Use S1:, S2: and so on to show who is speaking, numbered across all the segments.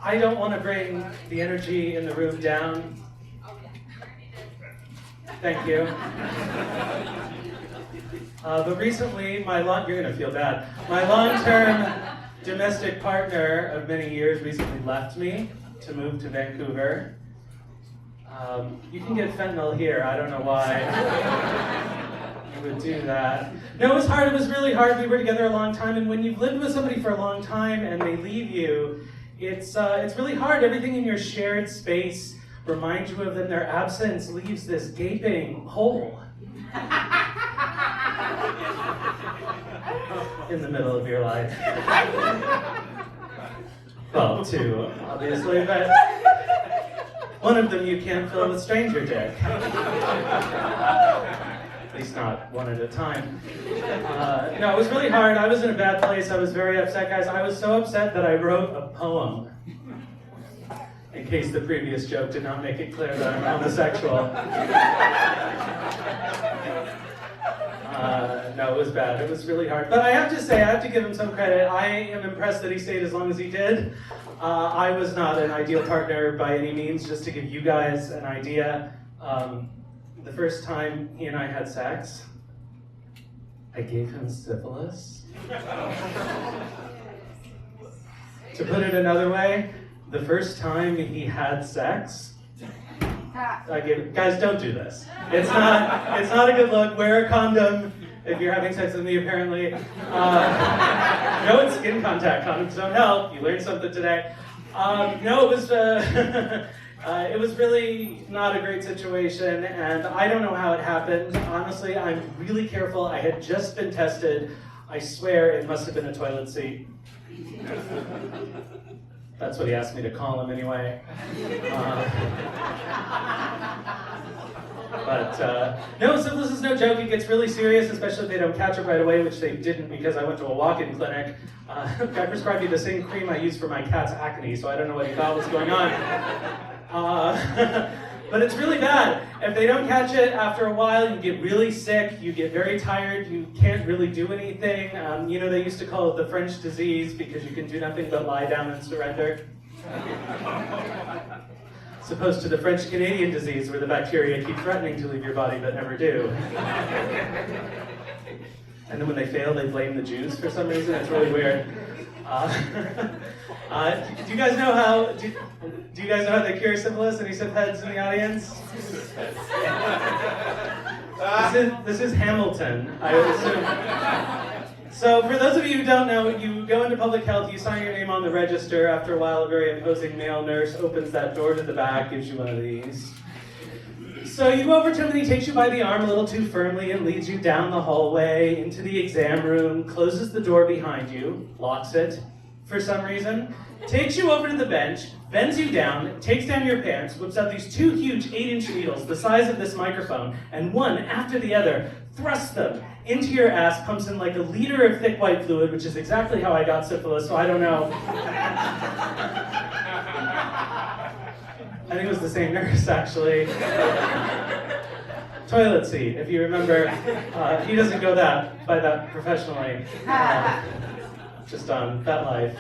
S1: I don't want to bring the energy in the room down. Thank you. But recently, you're going to feel bad. My long-term domestic partner of many years recently left me to move to Vancouver. You can get fentanyl here. I don't know why you would do that. No, it was hard. It was really hard. We were together a long time, and when you've lived with somebody for a long time and they leave you, it's really hard. Everything in your shared space reminds you of them. Their absence leaves this gaping hole in the middle of your life. Well, two, obviously, but one of them you can't fill with stranger dick. At least not one at a time. No, it was really hard. I was in a bad place. I was very upset, guys. I was so upset that I wrote a poem. In case the previous joke did not make it clear that I'm homosexual. No, it was bad. It was really hard. But I have to say, I have to give him some credit. I am impressed that he stayed as long as he did. I was not an ideal partner by any means. Just to give you guys an idea, the first time he and I had sex, I gave him syphilis. To put it another way, the first time he had sex, guys, don't do this. It's not a good look. Wear a condom if you're having sex with me, apparently. No, it's skin contact. Condoms don't help. You learned something today. No, it was it was really not a great situation, and I don't know how it happened. Honestly, I'm really careful. I had just been tested. I swear it must have been a toilet seat. That's what he asked me to call him anyway. No, syphilis is no joke. It gets really serious, especially if they don't catch it right away, which they didn't because I went to a walk-in clinic. I prescribed you the same cream I use for my cat's acne, so I don't know what he thought was going on. But it's really bad. If they don't catch it, after a while, you get really sick, you get very tired, you can't really do anything. You know, they used to call it the French disease because you can do nothing but lie down and surrender. As opposed to the French-Canadian disease where the bacteria keep threatening to leave your body but never do. And then when they fail, they blame the Jews for some reason. It's really weird. Do you guys know how? Do you guys know how they cure syphilis? Any sip heads in the audience? This is Hamilton, I would assume. So for those of you who don't know, you go into public health, you sign your name on the register. After a while, a very imposing male nurse opens that door to the back, gives you one of these. So you go over to him and he takes you by the arm a little too firmly and leads you down the hallway into the exam room, closes the door behind you, locks it for some reason, takes you over to the bench, bends you down, takes down your pants, whips out these two huge 8-inch needles the size of this microphone, and one after the other, thrusts them into your ass, pumps in like a liter of thick white fluid, which is exactly how I got syphilis, so I don't know. I think it was the same nurse, actually. Toilet seat, if you remember. He doesn't go by that professionally. Just on FetLife.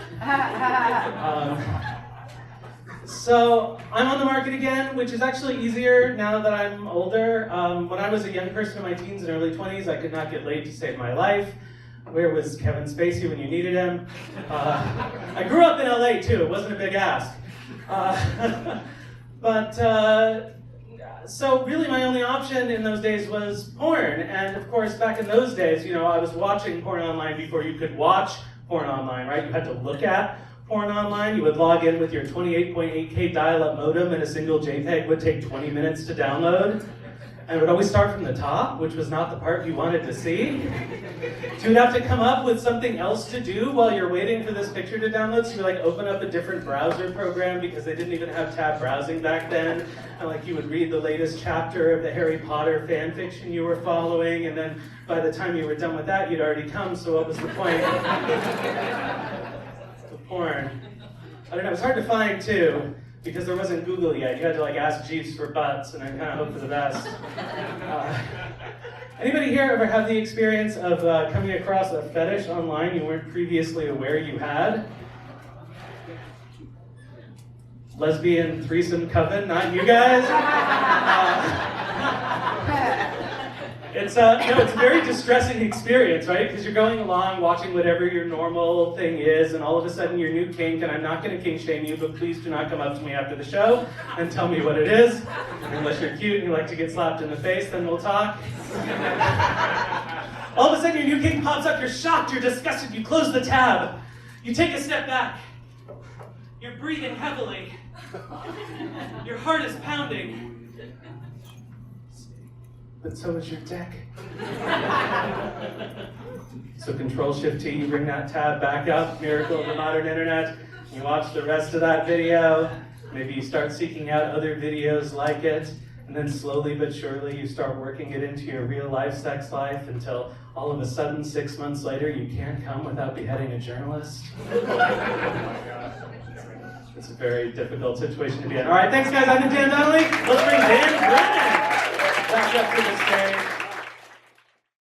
S1: So I'm on the market again, which is actually easier now that I'm older. When I was a young person in my teens and early 20s, I could not get laid to save my life. Where was Kevin Spacey when you needed him? I grew up in LA too, it wasn't a big ask. So really my only option in those days was porn. And of course, back in those days, you know, I was watching porn online before you could watch porn online, right? You had to look at porn online. You would log in with your 28.8K dial-up modem and a single JPEG would take 20 minutes to download. And it would always start from the top, which was not the part you wanted to see. So you'd have to come up with something else to do while you're waiting for this picture to download. So you like open up a different browser program because they didn't even have tab browsing back then. And like you would read the latest chapter of the Harry Potter fan fiction you were following. And then by the time you were done with that, you'd already come. So what was the point? The porn. I don't know, it was hard to find too, because there wasn't Google yet. You had to like ask Jeeves for butts and then kind of hope for the best. Anybody here ever have the experience of coming across a fetish online you weren't previously aware you had? lesbian threesome coven, not you guys. It's a very distressing experience, right? Because you're going along, watching whatever your normal thing is, and all of a sudden your new kink, and I'm not going to kink shame you, but please do not come up to me after the show and tell me what it is. Unless you're cute and you like to get slapped in the face, then we'll talk. All of a sudden your new kink pops up, you're shocked, you're disgusted, you close the tab. You take a step back. You're breathing heavily. Your heart is pounding. But so is your deck. So Control-Shift-T, you bring that tab back up, miracle of the modern internet. You watch the rest of that video. Maybe you start seeking out other videos like it. And then slowly but surely you start working it into your real life sex life until all of a sudden 6 months later you can't come without beheading a journalist. It's a very difficult situation to be in. All right, thanks guys, I'm Dan Donnelly. Let's bring Dan Brennan back up to the stage.